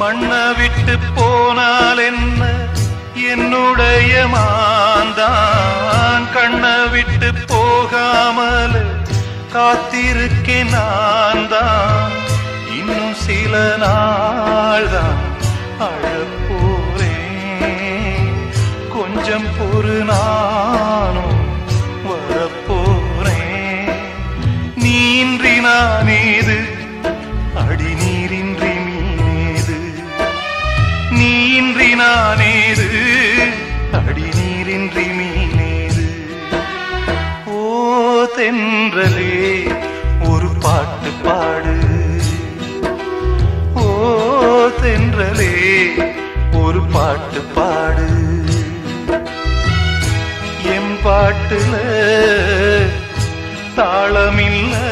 மண்ண விட்டு போனால் என்ன என்னுடைய மாந்தான் கண்ண விட்டு போகாமல் காத்திருக்கேன் நான் தான் இன்னும் சில நாள் தான் அழப்போறேன் கொஞ்சம் பொறு நானும் வரப்போறேன் நீன்றி நானேது அடி நீரின்றி மீனேது நீன்றி நானேது அடி நீரின்றி மீனேது ஓ தென்றலே ஒரு பாட்டு பாடு ஓ தென்றலே ஒரு பாட்டு பாடு என் பாட்டுல தாளமில்லை